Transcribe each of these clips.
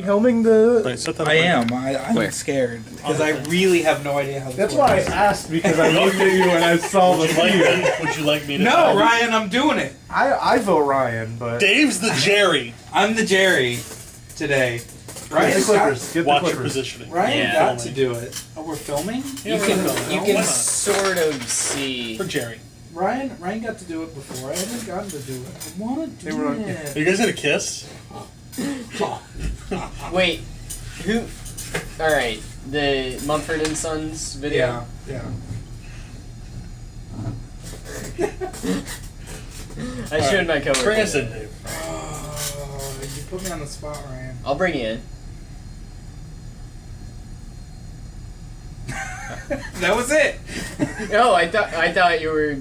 Helming the. Right, set that up I right am. I'm scared because I really have no idea how this That's why I works. asked, because I looked at you and I saw the fear. Would you like me to? No, Ryan, I'm doing it. I vote Ryan, but. Dave's the Jerry. I'm the Jerry today. Get the Ryan, Clippers. Get the Watch your Clippers. positioning. Ryan Yeah. got to do it. Oh, we're filming? Yeah, You we're can filming. you Why can not? sort of see. For Jerry. Ryan got to do it before. I haven't gotten to do it. I want to They do were on- it. Are you guys gonna kiss? Wait, who? All right, the Mumford and Sons video. Yeah. I showed my coworker. Bring us in, Dave. Oh, you put me on the spot, Ryan. I'll bring you in. That was it. No, I thought you were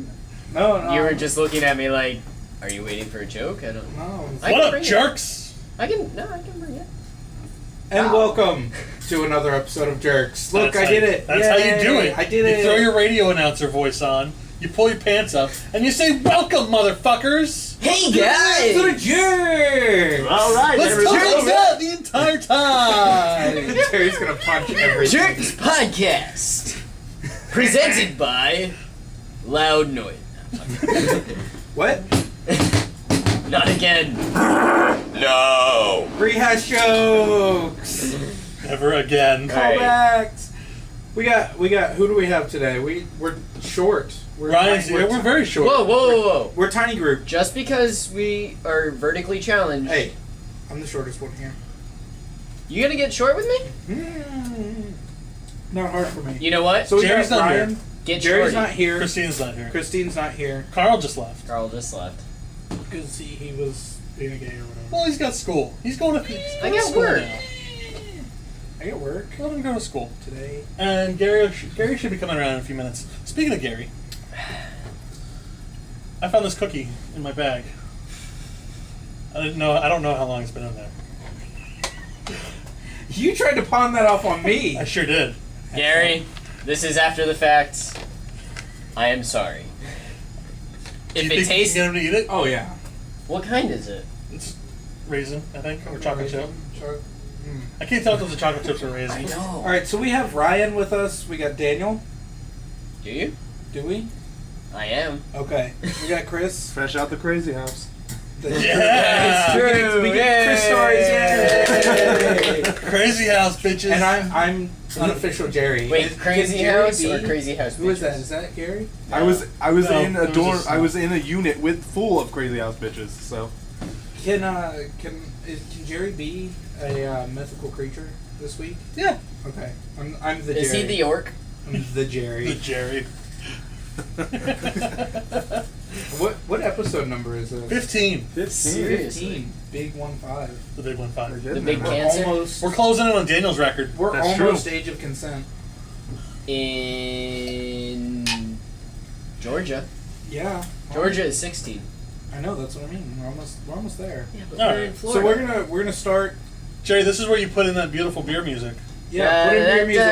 No. you were just looking at me like, are you waiting for a joke? I don't. No. I What can up, bring it. jerks? I can bring it. And welcome to another episode of Jerks. Look, That's I did how- it. That's how you do it. I did You it. throw your radio announcer voice on, you pull your pants up, and you say, "Welcome, motherfuckers!" Hey To the Jerks. All right, Let's talk about that the entire time. Jerry's gonna punch everything. Jerks Podcast, presented by Loud Noise. What? Not again. No. Rehash jokes. Never again. Alright. Callbacks. We got. Who do we have today? We're short. Ryan's here. We're very short. Whoa. We're tiny group. Just because we are vertically challenged, Hey, I'm the shortest one here. you gonna get short with me? Not hard for me. You know what? So we Jerry's got not Ryan. here. Get Jerry's shorty. not here. Christine's not here. Christine's not here Carl just left. Carl just left. because he was being a gay or whatever. Well, he's got school. He's going to. I got work. Now. I got work Let him go to school. today. And Gary should be coming around in a few minutes. Speaking of Gary, I found this cookie in my bag. I don't know how long it's been in there. You tried to pawn that off on me. I sure did. Gary, this is after the fact. I am sorry. Do you If it think tastes, you can get him to eat it? Oh yeah. what kind is it? It's raisin, I think, or chocolate chip. Choc- I can't tell if it's a chocolate chips or I raisin. know. All right, so we have Ryan with us. We got Daniel. Do you? Do we? I am. Okay. We got Chris. Fresh out the crazy house. Yeah! We get Chris stories. Yay! Crazy house, bitches. And I'm unofficial Jerry. Wait, Is- Crazy can Jerry House be- or Crazy House? Who is that? Bitches? Is that Gary? I was No, in a it was dorm. just- I was in a unit with full of crazy house bitches. So Can Jerry be a mythical creature this week? Yeah. Okay. I'm the Is Jerry. he the orc? I'm the The Jerry. Jerry. What episode number is this? 15. 15. Seriously? 15. Big 1-5. The big one five. The big We're cancer? almost. We're closing in on Daniel's record. We're That's almost true. age of consent. In Georgia. Yeah. Georgia is 16. I know. That's what I mean. We're almost there. Yeah, but All we're right. in So Florida. we're gonna start. Jerry, this is where you put in that beautiful beer music. Yeah. Put in your music.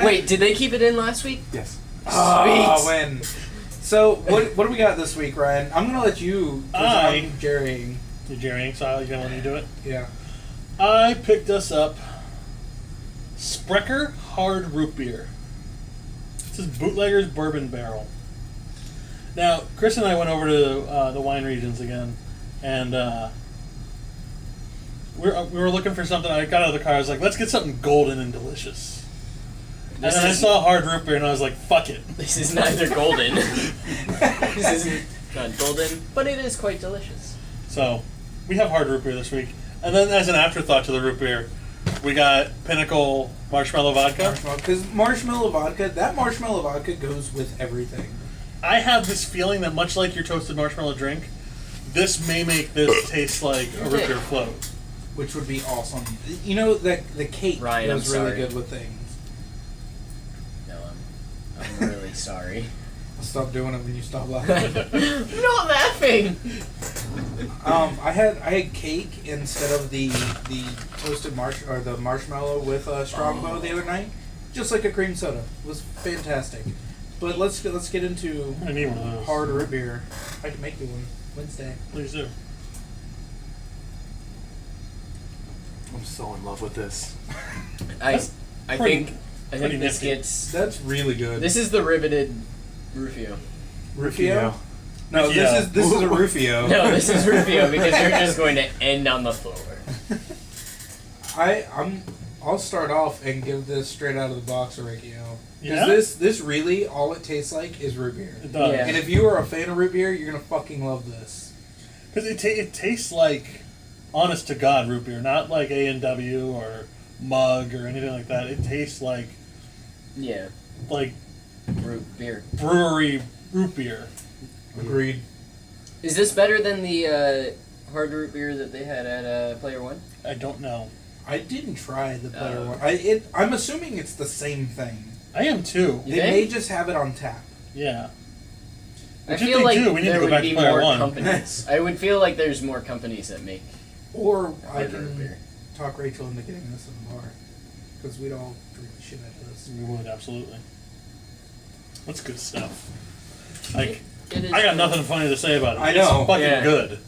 Wait, did they keep it in last week? Yes. Oh, Sweet. when. So what do we got this week, Ryan? I'm gonna let you. 'cause I'm Jerrying. The Jerry style. You gonna let me do it? Yeah. I picked us up Sprecher Hard Root Beer. This is Bootlegger's Bourbon Barrel. Now, Chris and I went over to the wine regions again, and we were looking for something. I got out of the car. I was like, let's get something golden and delicious. This And then I is- saw Hard Root Beer, and I was like, fuck it. This is neither golden. This isn't not golden, but it is quite delicious. So, we have Hard Root Beer this week. And then as an afterthought to the root beer, we got Pinnacle Marshmallow Vodka. Because marshmallow vodka goes with everything. I have this feeling that much like your toasted marshmallow drink, this may make this taste like a root beer float. Which would be awesome. You know that the cake Ryan, I'm goes really sorry. good with things. No, I'm really sorry. I'll stop doing it when you stop laughing. I'm not laughing. I had cake instead of the toasted the marshmallow with Strongbow the other night, just like a cream soda. It was fantastic. But let's get into I need one of those. hard root beer. I can make you one Wednesday. Please do. I'm so in love with this. I Pretty- think pretty this nifty. gets. That's really good. This is the riveted Rufio. Rufio? No, Rufio. this is a Rufio. No, this is Rufio because you're just going to end on the floor. I'll start off and give this straight out of the box a Riccio. Yeah? This really all it tastes like is root beer. It does. Yeah. And if you are a fan of root beer, you're gonna fucking love this. Because it tastes like honest to God root beer, not like A&W or Mug or anything like that. It tastes like Yeah, root beer. brewery root beer. Agreed. Is this better than the hard root beer that they had at Player One? I don't know. I didn't try the player Oh. one. I'm assuming it's the same thing. I am too. You They think? may just have it on tap. Yeah. I Which if feel they like do, we need to there go would back be to Player more One. companies. I would feel like there's more companies that make Or I hard root can beer. talk Rachel into getting this in the bar. Because we'd all drink the shit out of this. We would, absolutely. That's good stuff. Like, It is I got good. nothing funny to say about it. I know. It's fucking Yeah. good.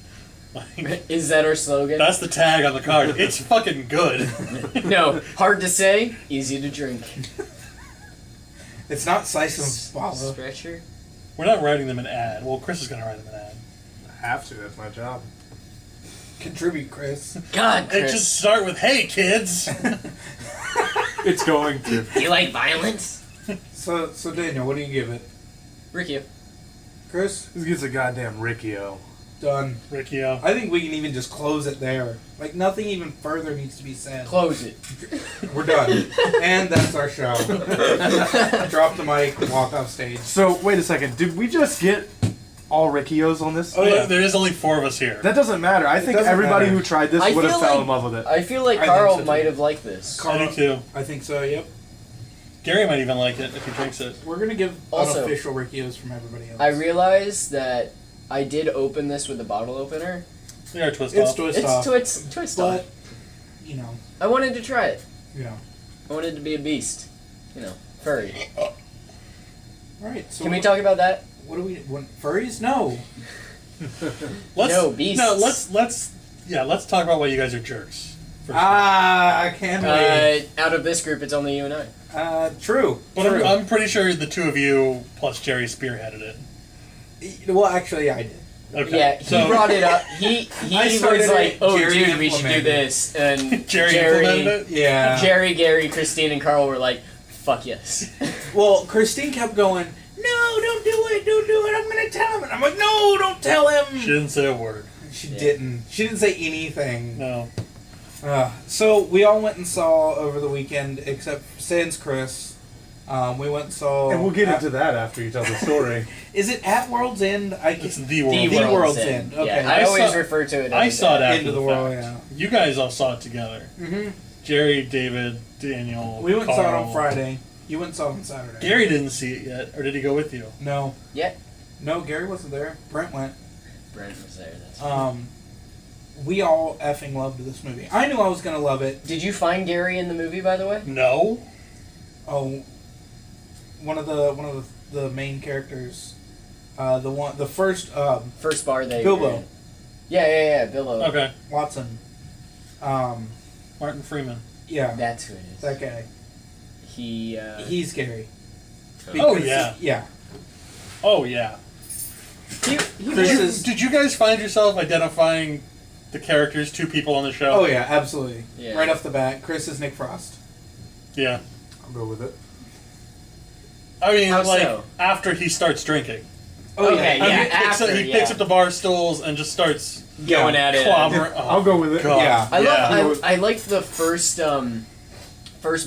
Like, Is that our slogan? that's the tag on the card. It's fucking good. No, hard to say, easy to drink. It's not size and swallow. Stretcher. We're not writing them an ad. Well, Chris is going to write them an ad. I have to. That's my job. Contribute, Chris. God, And Chris. just start with, hey, kids. It's going to. You like violence? So Daniel, what do you give it? Ricky. Chris? This gets a goddamn Riccio. Done. Riccio. I think we can even just close it there. Like, nothing even further needs to be said. Close it. We're done. And that's our show. Drop the mic, walk off stage. So wait a second. Did we just get all Riccios on this? Oh, yeah. There is only 4 of us here. That doesn't matter. I think doesn't everybody matter. who tried this I would have feel fell like- in love with it. I feel like I think Carl so, too. might have liked this. I do too. I think so, yep. Gary might even like it if he drinks it. We're going to give Also- unofficial Riccios from everybody else. I realized that I did open this with a bottle opener. They are twist It's off. twist It's off. twist But, off. you know, I wanted to try it. you know. I wanted to be a beast. You know, furry. Alright, so Can we talk about that? what do we... Furries? No. Let's, No, beasts. No, let's talk about why you guys are jerks. First. I can't wait. Out of this group, it's only you and I. True. But True. I'm pretty sure the 2 of you plus Jerry spearheaded it. Well, actually, I did. Okay. Yeah, he so, brought it up. He I started was like, it, "Oh, Jerry dude, we should do implemented. this." And Jerry implemented it? Yeah. Jerry, Gary, Christine, and Carl were like, "Fuck yes." Well, Christine kept going, no, don't do it, I'm going to tell him. And I'm like, no, don't tell him. She didn't say a word. She Yeah. didn't. She didn't say anything. No. So we all went and saw over the weekend, except sans Chris. We went and saw... And we'll get into that after you tell the story. Is it at World's End? It's the world. The World's End. Okay. Yeah, I I always saw- refer to it. I as saw it that. after Into the the world, fact. You guys all saw it together. Mm-hmm. Jerry, David, Daniel, We went and saw it Carl. on Friday. You went and saw it on Saturday. Gary didn't see it yet, or did he go with you? No. Yeah. No, Gary wasn't there. Brent went. Brent was there. That's We all effing loved this movie. I knew I was gonna love it. Did you find Gary in the movie, by the way? No. Oh, one of the main characters, the first First bar they. Bilbo. Yeah, Bilbo. Okay. Watson. Martin Freeman. Yeah, That's who it is. that guy. He. He's Gary. Oh, Because- yeah. Yeah. Oh yeah. He Chris was. is- Did you guys find yourself identifying the characters, 2 people on the show? Oh yeah, absolutely. Yeah. Right off the bat, Chris is Nick Frost. Yeah. I'll go with it. I mean, How like so? after he starts drinking. Oh Okay, yeah. I mean, yeah, he picks up, after, he picks yeah. up the bar stools and just starts Going at it. clobbering. I'll go with it. God. Yeah. I Yeah. love. I liked the first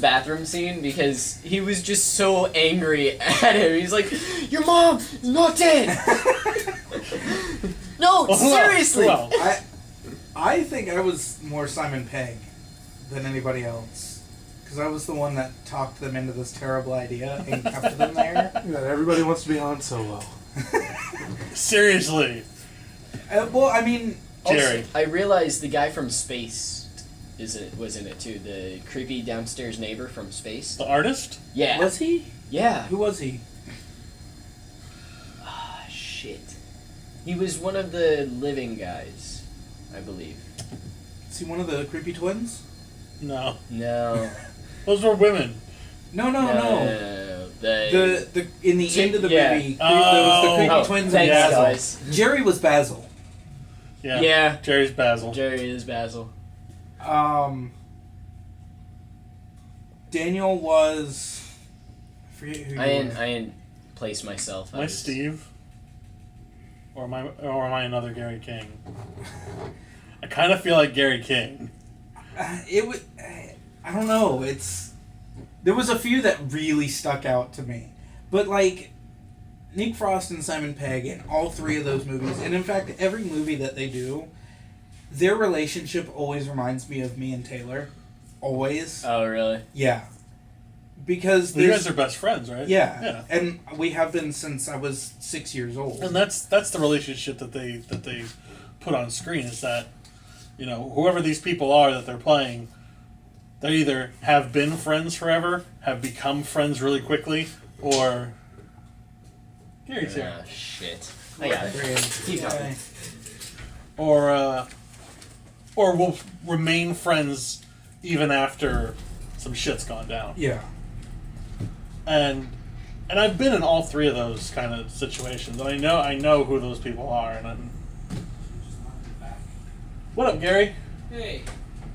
bathroom scene because he was just so angry at him. He's like, "Your mom is not dead." No, Well, seriously. well, I think I was more Simon Pegg than anybody else. Because I was the one that talked them into this terrible idea and kept them there. Yeah, everybody wants to be Han Solo. seriously. Well, I mean, Jerry. Also, I realized the guy from Space was in it too. The creepy downstairs neighbor from Space. The artist? Yeah. was he? Yeah. Who was he? Ah, shit. He was one of the living guys, I believe. Is he one of the creepy twins? No. No. Those were women. No. They... The in the end of the Yeah. movie, Oh. there was the creepy Oh, twins and thanks, Basil. guys. Jerry was Basil. Yeah. Yeah. Jerry's Basil. Jerry is Basil. Daniel was. I forget who. I you were. didn't place myself. Am I Steve? Or am I another Gary King? I kind of feel like Gary King. It was. I don't know. There was a few that really stuck out to me, but like Nick Frost and Simon Pegg in all three of those movies, and in fact every movie that they do, their relationship always reminds me of me and Taylor. Always. Oh, really? Yeah. Because You there's. guys are best friends, right? Yeah. Yeah. And we have been since I was 6 years old. And that's the relationship that they put on screen, is that, you know, whoever these people are that they're playing, they either have been friends forever, have become friends really quickly, or Gary's here. Oh, shit. I got it. Keep talking. Or will remain friends even after some shit's gone down. Yeah. And I've been in all three of those kind of situations, and I know who those people are. And what up, Gary? Hey,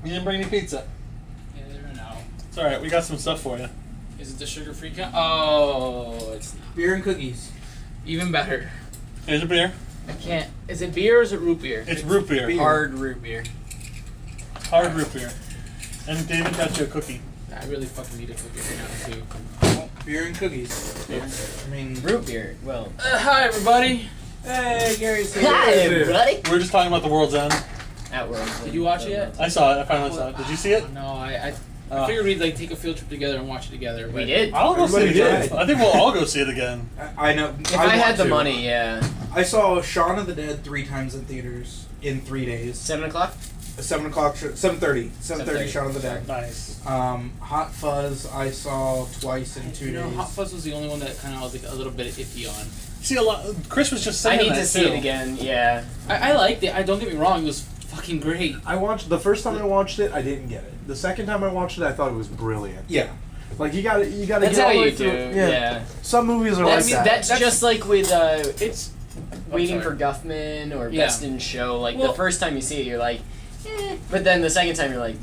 You didn't bring any pizza. yeah, there now. It's all right. We got some stuff for you. Is it the sugar-free kind? Oh, it's Beer and cookies. even better. Here's a beer. I can't. Is it beer or is it root beer? It's root beer. beer. Hard root beer. Hard root beer. And David got you a cookie. I really fucking need a cookie right now too. Well, beer and cookies. I mean. Root beer. Well. Hi everybody. Hey, Gary's here. Hi, everybody. We were just talking about The World's End. At World's Did you watch it yet? I saw it. I finally saw it. Did you see it? No, I figured we'd like take a field trip together and watch it together. But We did. I'll go see it Everybody again. did. I think we'll all go see it again. I know. If I had want the to. money, yeah. I saw Shaun of the Dead 3 times in theaters in 3 days. 7 o'clock? 7 o'clock, 7:30. 7:30 Shaun of the Dead. Nice. Hot Fuzz I saw twice in 2 You know, days. Hot Fuzz was the only one that kind of was like a little bit iffy on. See a lot. Chris was just I saying need that to see too. it again, yeah. I liked it. I don't get me wrong. It was fucking great. I watched the first time I watched it. I didn't get it. The second time I watched it, I thought it was brilliant. Yeah. Like you got to That's get how all the way you through. do, Yeah. yeah. Some movies are That's, like that. that's just like with It's Waiting sorry. for Guffman or Yeah. Best in Show. Like, Well- the first time you see it, you're like, but then the second time you're like,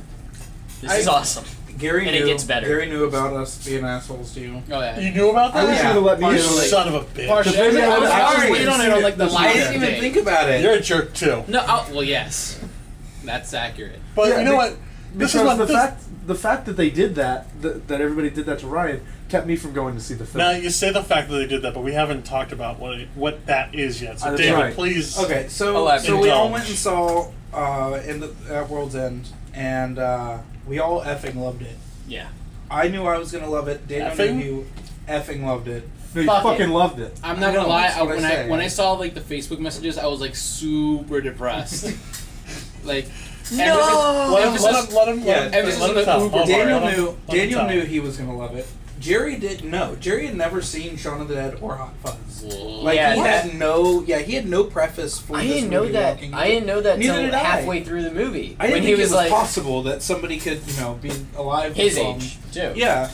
this is awesome. Gary And it knew. gets better. Gary knew about us being assholes to you. Oh yeah. You knew about I that? wish Yeah. you'd have let me You in on it. son of a bitch. Partially. maybe I I was would've actually actually waiting on it on like the seen it. I last didn't even day. think about it. You're a jerk too. No, well, yes, that's accurate. But Yeah, you know be- what? This Because is what the fact that they did that everybody did that to Ryan kept me from going to see the film. Now you say the fact that they did that, but we haven't talked about what that is yet. So That's David, right. please. Okay, so Elaborate. we all Indulge. went and saw at World's End, and we all effing loved it. Yeah. I knew I was gonna love it. Daniel Effing? knew he effing loved it. No, you Fuck fucking it. loved it. I'm I not know, gonna lie. that's what I say. When I saw like the Facebook messages, I was like super depressed. like No! Let him Yeah, emphasis let on him the tell. Uber Hold on, Daniel let him- knew. let him Daniel tell. knew he was gonna love it. Jerry didn't know. Jerry had never seen Shaun of the Dead or Hot Fuzz. Like Yeah, he that- had no. Yeah, he had no preface for I this didn't know movie that. walking I in. didn't know that Neither until did I. halfway through the movie. I didn't when think he was it was like possible that somebody could, be alive. his long. age, too. Yeah,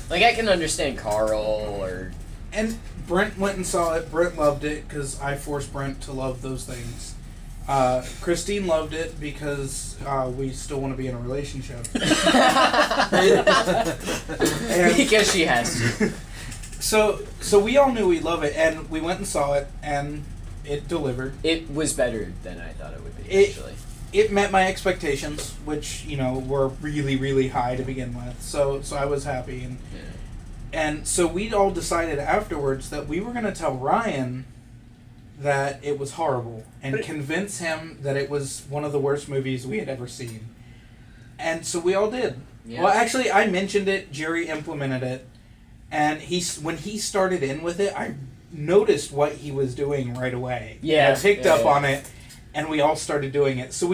Like, I can understand Carl or. and Brent went and saw it. Brent loved it because I forced Brent to love those things. Christine loved it because we still want to be in a relationship. And because she has to. so we all knew we'd love it, and we went and saw it, and it delivered. It was better than I thought it would be, It- actually. It met my expectations, which were really, really high to begin with. So I was happy, and so we all decided afterwards that we were going to tell Ryan that it was horrible and But- convince him that it was one of the worst movies we had ever seen. And so we all did. Yeah. Well, actually, I mentioned it. Jerry implemented it, and when he started in with it, I noticed what he was doing right away. Yeah, I picked yeah, up yeah. on it, and we all started doing it. So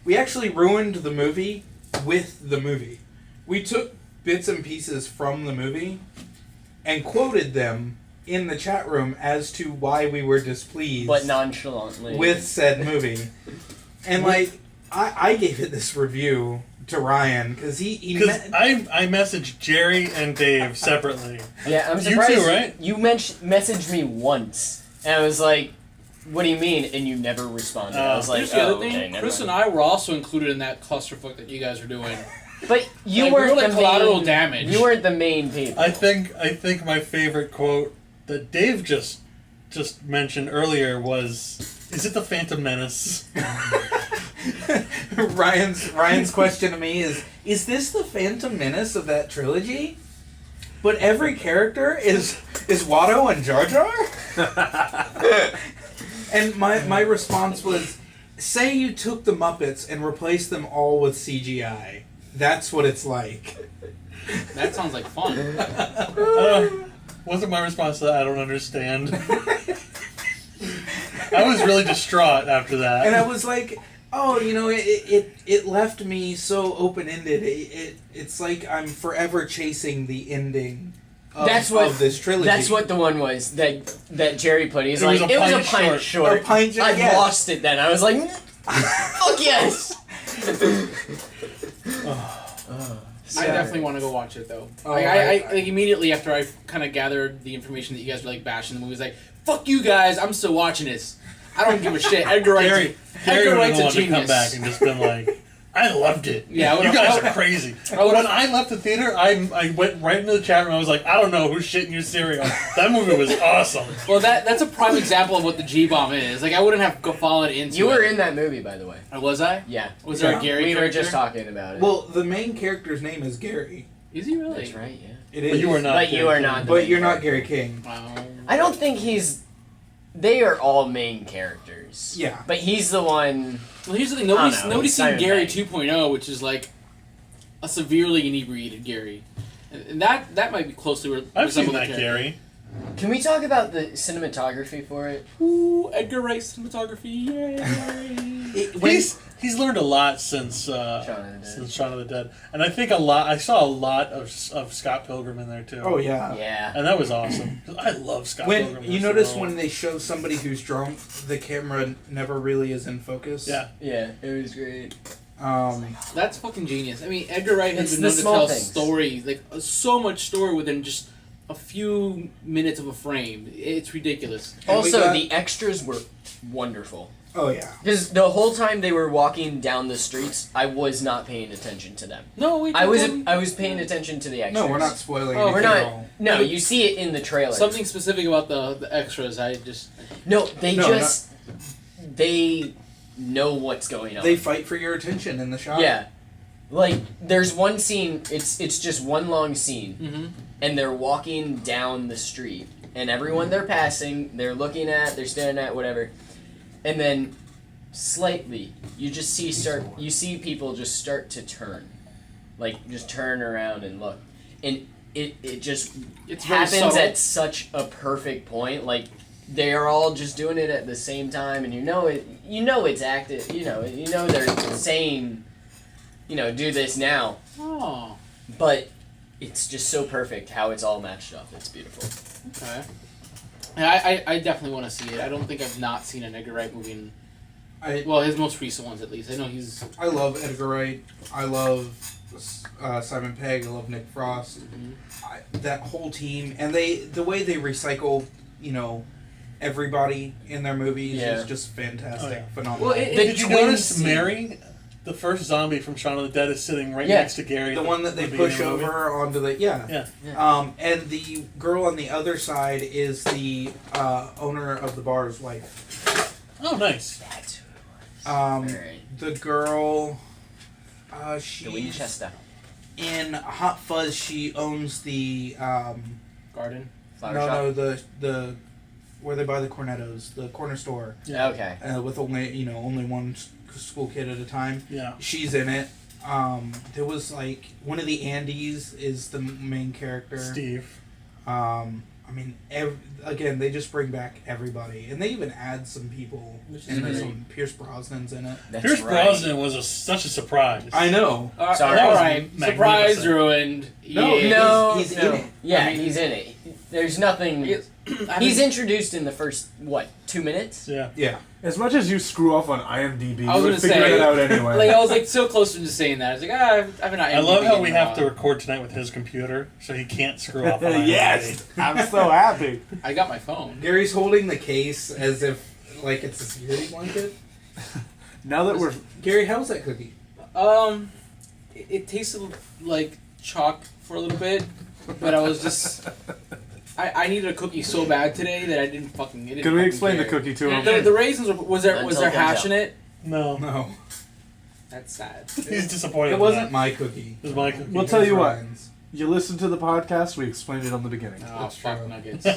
we actually ruined the movie with the movie. We took bits and pieces from the movie and quoted them in the chat room as to why we were displeased But nonchalantly. with said movie. And I gave it this review to Ryan because he Because I messaged Jerry and Dave separately. Yeah, I'm You surprised. too, right? You messaged me once, and I was like, "What do you mean?" And you never responded. I was like, Here's the "Oh, other thing. okay, never Chris mind." and I were also included in that clusterfuck that you guys were doing. But you Like, we weren't were like the collateral main. damage. You weren't the main people. I think my favorite quote that Dave just mentioned earlier was, "Is it the Phantom Menace?" Ryan's question to me is this the Phantom Menace of that trilogy? But every character is Watto and Jar Jar? And my response was, say you took the Muppets and replaced them all with CGI. That's what it's like. That sounds like fun. Wasn't my response to that? I don't understand. I was really distraught after that. And I was like, oh, it left me so open-ended. It's like I'm forever chasing the ending of this trilogy. That's what the one was that Jerry put. He's It like, was a it was a pint pint short. A pint short, I yes. lost it then. I was like, fuck yes. I definitely want to go watch it though. Oh, I like immediately after I kind of gathered the information that you guys were like bashing the movie, I was like, "Fuck you guys! I'm still watching this. I don't give a shit." Edgar Gary Wright's would a have wanted to come genius. back and just been like, "I loved it. Yeah, you guys are crazy." I would've- When I left the theater, I went right into the chat room. I was like, "I don't know who's shitting your cereal." That movie was awesome. Well, that's a prime example of what the G bomb is. Like I wouldn't have fallen into. You were it. in that movie, by the way. Or was I? Yeah. Was there Yeah. a Gary? We were character? just talking about it. Well, the main character's name is Gary. Is he really? That's right. Yeah. It is. But you are not. But you are not. the But main you're not character. Gary King. Wow. I don't think he's. They are all main characters. Yeah. But he's the one. Well, here's the thing. I don't Nobody's know, nobody's seen Simon Gary Pegg. 2.0, which is like a severely inebriated Gary, and that might be closely I've seen resemble the that, character. Gary. Can we talk about the cinematography for it? Ooh, Edgar Wright cinematography, yay! He's learned a lot since of the Dead. Shaun of the Dead, and I think I saw a lot of Scott Pilgrim in there too. Oh yeah. Yeah. And that was awesome. 'Cause I love Scott When Pilgrim. you as notice well. when they show somebody who's drunk, the camera never really is in focus. Yeah. Yeah, it was great. That's fucking genius. I mean, Edgar Wright has It's been the known to small tell things. stories, like so much story within just a few minutes of a frame. It's ridiculous. And we Also, got- the extras were wonderful. Oh yeah. Because the whole time they were walking down the streets, I was not paying attention to them. No, wait. I was paying attention to the extras. No, we're not spoiling. Oh, anything We're not. at all. No, you see it in the trailer. Something specific about the extras. I just No, they No, just they know what's going on. They fight for your attention in the shot. Yeah. Like there's one scene, it's just one long scene mm-hmm. and they're walking down the street and everyone they're passing, they're looking at, they're staring at whatever. And then slightly you just see people just start to turn. Like just turn around and look. And it just It's very happens subtle. at such a perfect point. Like they are all just doing it at the same time, and you know it's active. You know they're saying, do this now. Oh, But it's just so perfect how it's all matched up. It's beautiful. okay. Yeah, I definitely want to see it. I don't think I've not seen an Edgar Wright movie. Well, his most recent ones at least. I know he's. I love Edgar Wright. I love Simon Pegg. I love Nick Frost. That whole team, and the way they recycle, everybody in their movies Yeah. is just fantastic, Oh, yeah. phenomenal. Well, The Did you twin notice scene- Mary, the first zombie from Shaun of the Dead, is sitting right Yeah. next to Gary? the at one that they the push beginning of the movie? over onto the Yeah. and the girl on the other side is the owner of the bar's wife. Oh, nice. That's The girl, the she's Winchester in Hot Fuzz. She owns the Garden. flower no, shop. the where they buy the cornettos, the corner store, Okay. with only one school kid at a time. Yeah. She's in it. There was like one of the Andes is the main character. Steve. I mean, again, they just bring back everybody, and they even add some people. Which is And there's great. some Pierce Brosnan's in it. That's Pierce right. Brosnan was such a surprise. I know. Sorry. All That was right. magnificent. Surprise ruined. No, Yeah. No, he's no. in it. Yeah, I mean- he's in it. There's nothing. He's introduced in the first 2 minutes. Yeah. Yeah. As much as you screw off on IMDb, I was you would gonna figure say, it out anyway. Like I was like so close to just saying that. I was like, I've been. I love how we have to record tonight with his computer, so he can't screw off. On Yes, I'm so happy. I got my phone. Gary's holding the case as if like it's a security blanket. Now that we're Gary, how's that cookie? It tasted like chalk for a little bit, but I was just. I needed a cookie so bad today that I didn't fucking get it. Can we explain the cookie to him? The raisins was there Until hash in it? No, No, That's sad. he's disappointed. it in wasn't that. my cookie. It was my cookie. We'll It tell was you what. Ryan's. You listen to the podcast. We explained it on the beginning. Oh, That's fuck true. nuggets. You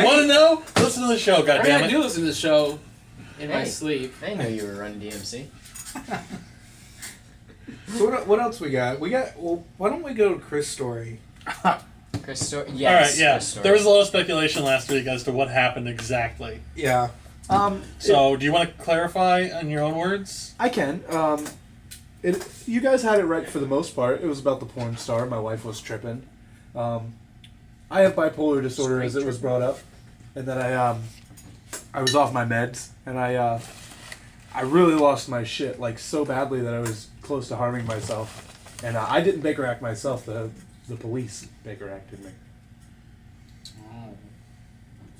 want to know? Listen to the show, I mean, I goddammit. do listen to the show in my Hey. sleep. I didn't know you were running DMC. So what else we got? Well, why don't we go to Chris' story? Chris Story. All Yes. right, yeah. Chris Story. There was a lot of speculation last week as to what happened exactly. Yeah. So, do you want to clarify in your own words? I can. You guys had it right for the most part. It was about the porn star. My wife was tripping. I have bipolar disorder, as it was brought up, and then I was off my meds, and I really lost my shit like so badly that I was close to harming myself, and I didn't Baker Act myself. The police Baker acted me.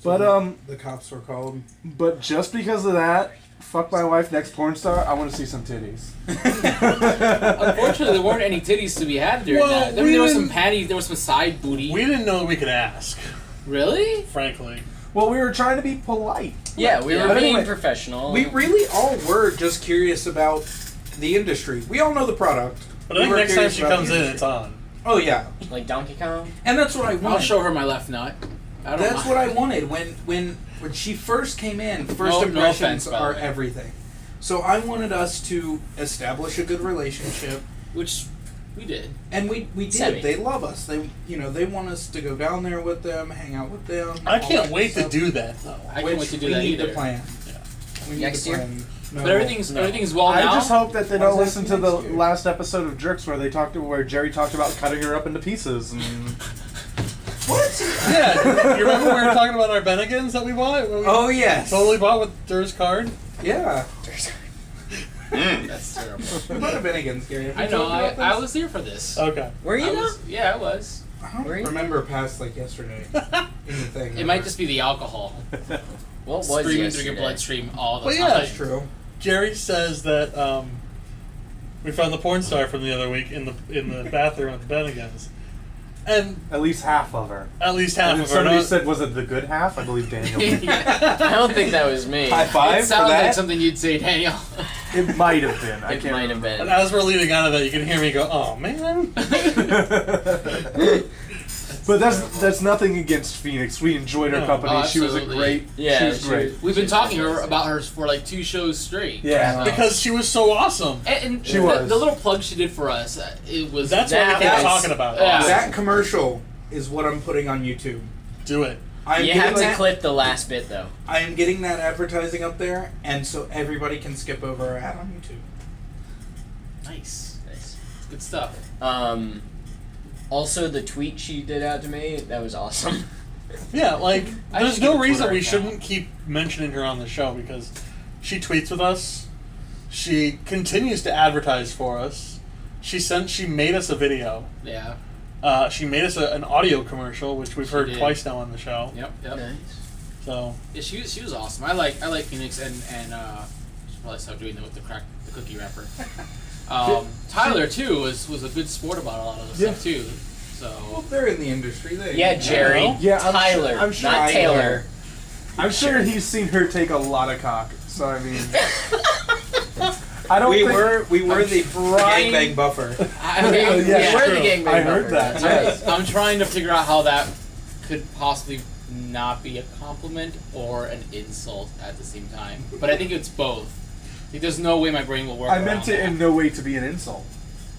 But the cops were called. But just because of that, fuck my wife, next porn star. I want to see some titties. Unfortunately, there weren't any titties to be had during Well, that. I mean, we there was didn't- some panties, there was some side booty. We didn't know that we could ask, Really? frankly. Well, we were trying to be polite. Yeah, we were But being anyway, professional. We really all were just curious about the industry. We all know the product. But I We think were next time curious she about comes the in, industry. it's on. Oh yeah, like Donkey Kong. and that's what I I'll wanted. show her my left nut. I don't That's mind. what I wanted when she first came in. First No impressions offense, by the are way. everything. So I wanted us to establish a good relationship, Which we did. and we did. Semi. They love us. They want us to go down there with them, hang out with them. I all can't that wait to stuff, do that, though. I which can't wait to do we that need either. to plan. Yeah. We need Next to year? plan. No. But everything's well I now. just hope that they I don't was listen to asking the next year. last episode of Jerks where Jerry talked about cutting her up into pieces. And Yeah, you remember we were talking about our Bennigan's that we bought? When we Oh yes. Totally bought with Dur's card? Yeah. That's terrible. We bought a Bennigan's, Gary. Have we I know. talked about I this? was here for this. Okay. Were you I though? was, yeah, I was. I don't Were you? remember past like yesterday in the thing. It might just be the alcohol What was streaming through yesterday? your bloodstream all the Well, time. yeah. That's true. Jerry says that we found the porn star from the other week in the bathroom at the Bennigan's. And at least half of her. at least half And then of her. somebody not- said, was it the good half? I believe Daniel did. I don't think that was me. High five It for sounds like that. something you'd say, Daniel. It might have been. I It can't might have remember. And been. as we're leading out of that, you can hear me go, "Oh man." But that's nothing against Phoenix. We enjoyed her No. company. Oh, She was a absolutely. great. Yeah, she was she great. was- We've been She's talking fantastic. about her for like 2 shows straight. Yeah. Because she was so awesome. And She was. the little plug she did for us, it was. That's what we That kept was- talking about. Yeah. That commercial is what I'm putting on YouTube. Do it. I'm You getting have to that, clip the last bit though. I am getting that advertising up there, and so everybody can skip over our ad on YouTube. Nice. Nice. It's good stuff. Also, the tweet she did out to me, that was awesome. Yeah, like I there's should no get a reason Twitter we account. shouldn't keep mentioning her on the show because she tweets with us. She continues to advertise for us. She made us a video. Yeah. She made us an audio commercial, which we've She heard did. twice now on the show. Yep. Yep. Nice. So Yeah, she was awesome. I like Phoenix and should probably stop doing that with the cookie wrapper. Tyler too was a good sport about a lot of the stuff too. Well, So they're in the industry. They Yeah, Jerry. Yeah, I'm Tyler, sure- I'm sure not I Taylor. I'm sure he's seen her take a lot of cock. So I mean, I don't. we think, were I'm the trying- gangbang buffer. I mean, Yeah, We're true. the gangbang I heard buffer. that. That's Yes. right. I'm trying to figure out how that could possibly not be a compliment or an insult at the same time. But I think it's both. Like, there's no way my brain will work. I meant around it in no way to be an insult.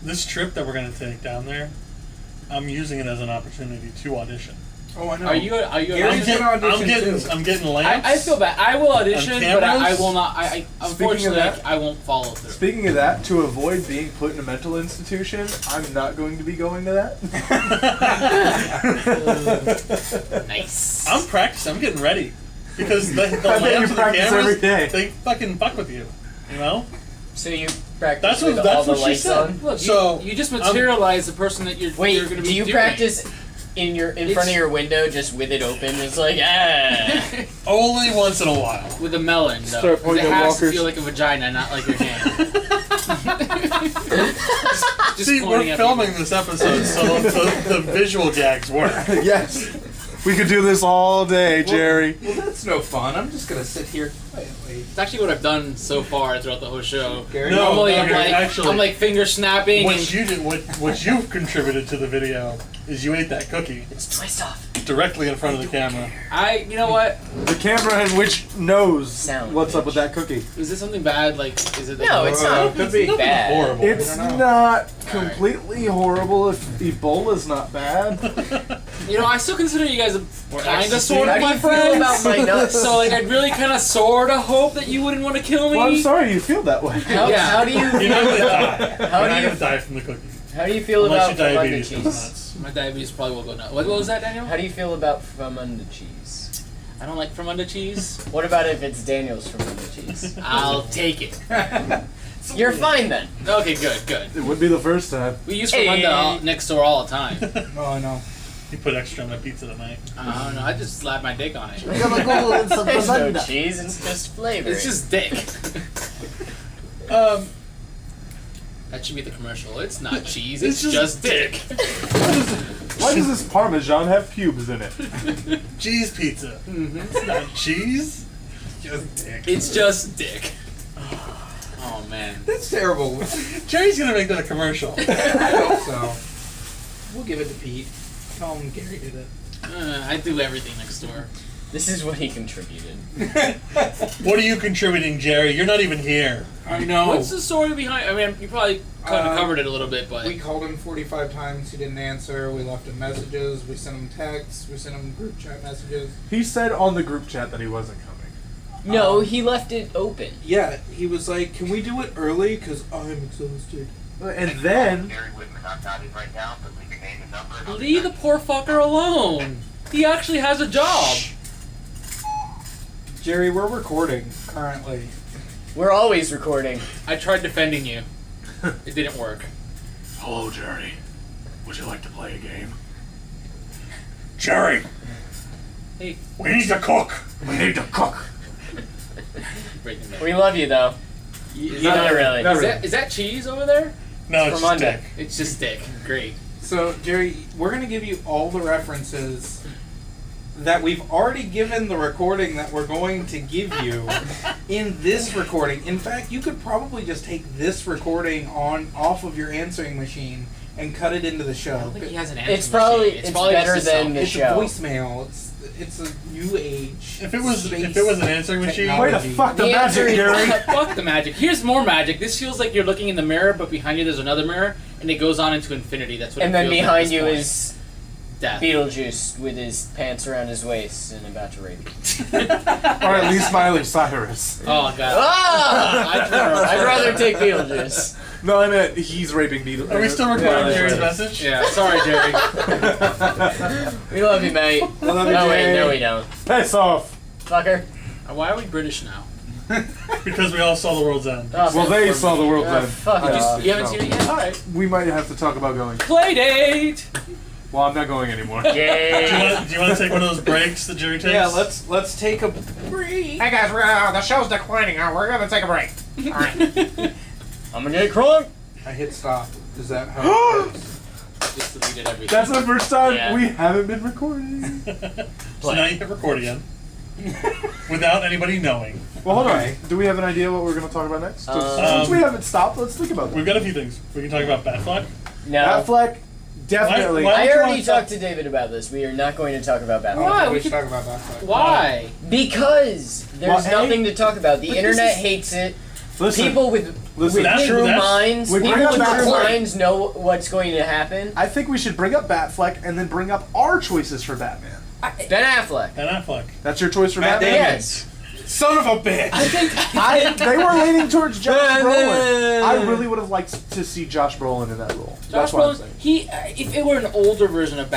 this trip that we're gonna take down there, I'm using it as an opportunity to audition. Oh, I know. Are you? Gary's gonna audition too. I'm getting lamps. I feel bad. I will audition, On but I cameras? will not. I unfortunately that- I won't follow through. Speaking of that, to avoid being put in a mental institution, I'm not going to be going to that. Nice. I'm practicing. I'm getting ready because the I bet you lamps and the practice cameras, every day. they fucking fuck with you. You know. So you practice That's with what- all that's the what she lights said. on? Look, So, you just materialize the person that you're. Wait, you're gonna be do you doing. practice in front of your window just with it open? It's like Only once in a while. with a melon, though. Start 'cause pointing it at has walkers. to feel like a vagina, not like your hand. just See, pointing we're at filming people. this episode, so the visual gags work. Yes. We could do this all day, Jerry. Well, that's no fun. I'm just gonna sit here quietly. It's actually what I've done so far throughout the whole show. Gary, No, Normally, no, I'm Gary, like, actually- I'm like finger snapping. What and you did, what you've contributed to the video is you ate that cookie it's twist off. directly in front of the camera. you know what? The camera in which knows Sound, what's up bitch. with that cookie. Is this something bad? Like, is it? Like, No, it's not. could be. It's bad. Horrible. It's don't know. not completely horrible if Ebola's not bad. You know, I still consider you guys kind of ecstasy. sort How of do my you feel friends. about my nuts? So like, I'd really kind of sort of hope that you wouldn't want to kill me. Well, I'm sorry you feel that way. How, Yeah. how do you You're not feel gonna about die. how You're do not you gonna die from the cookie. how do you feel Unless about your Fromunda diabetes goes cheese? nuts. My diabetes probably will go nuts. What was that, Daniel? How do you feel about Fromunda cheese? I don't like Fromunda cheese. What about if it's Daniel's Fromunda cheese? I'll take it. You're fine then. Okay, good. It would be the first time. We use Hey. Fromunda next door all the time. Oh, I know. You put extra on my pizza tonight. I don't know. I just slap my dick on it. There's no cheese, it's just flavor. It's just dick. That should be the commercial. It's not cheese. It's It's just dick. Why does this Parmesan have pubes in it? Cheese pizza. It's not cheese. Just dick. It's just dick. Oh man. That's terrible. Jerry's gonna make that a commercial. I hope so. We'll give it to Pete. Tell him Gary did it. I do everything next door. This is what he contributed. What are you contributing, Jerry? You're not even here. I know. What's the story behind? I mean, you probably kind of covered it a little bit, but We called him 45 times. He didn't answer. We left him messages. We sent him texts. We sent him group chat messages. He said on the group chat that he wasn't coming. No, he left it open. Yeah, he was like, "Can we do it early? Because I'm exhausted." And then Gary Whitman, I'm not in right now, but leave your name and number. and I'll leave the poor fucker alone. He actually has a job. Jerry, we're recording currently. We're always recording. I tried defending you. It didn't work. Hello, Jerry. Would you like to play a game? Jerry, Hey, we need to cook. We need to cook. breaking that. We love you though. Not really. Not Is that cheese over there? No, it's just Monday. dick. It's just dick. Great. So, Jerry, we're gonna give you all the references that we've already given the recording that we're going to give you in this recording. In fact, you could probably just take this recording off of your answering machine and cut it into the I show. don't think he has an answer. It's probably machine. it's probably better just a than cell. the It's show. a voicemail. It's a new age. If it was space an answering machine, technology. Way to fuck the The answer magic, is- Gary. Fuck the magic. Here's more magic. This feels like you're looking in the mirror, but behind you there's another mirror, and it goes on into infinity. That's what. And it then feels like behind at you this point. is death. Beetlejuice with his pants around his waist and about to rape you. Or at least Miley Cyrus. Oh god. Ah! I'd rather take Beetlejuice. No, I meant he's raping Beetle. are we still recording Yeah, Jerry's right. message? Yeah. Sorry, Jerry. We love you, mate. I love you, No, wait, Jerry. no, we don't. Piss off. Fucker. Why are we British now? Because we all saw The World's End. Oh, Well, they saw the world's end. fuck I off. You haven't seen it yet? All right. We might have to talk about going. Play date. Well, I'm not going anymore. Do you Yay. want to take one of those breaks that Jerry takes? Yeah, let's take a break. Hey guys, the show's declining. We're gonna take a break. All right. I'm gonna get crunk. I hit stop. Is that how it works? Just deleted everything. That's the first time Yeah. we haven't been recording. So now you hit record again. Without anybody knowing. Well, hold on. Okay. Do we have an idea what we're going to talk about next? Um, Since we haven't stopped, let's think about We've that. got a few things. We can talk about Batfleck. No. Batfleck, definitely. Why- I don't you already wanna talked talk- to David about this. We are not going to talk about I don't Batman. Why? think We we should could- talk about that. Why? Because there's Well, nothing to talk about. The But internet this is- hates it. Listen, People with listen. That's- true that's- minds, we bring people up with true Batfleck. minds know what's going to happen. I think we should bring up Batfleck and then bring up our choices for Batman. Ben Affleck. Ben Affleck. That's your choice for Matt Batman? Damon. Yes. Son of a bitch! I think They were leaning towards Josh Ben- Brolin. I really would have liked to see Josh Brolin in that role. Josh That's what I'm Brolin. saying. He, if it were an older version of Batman.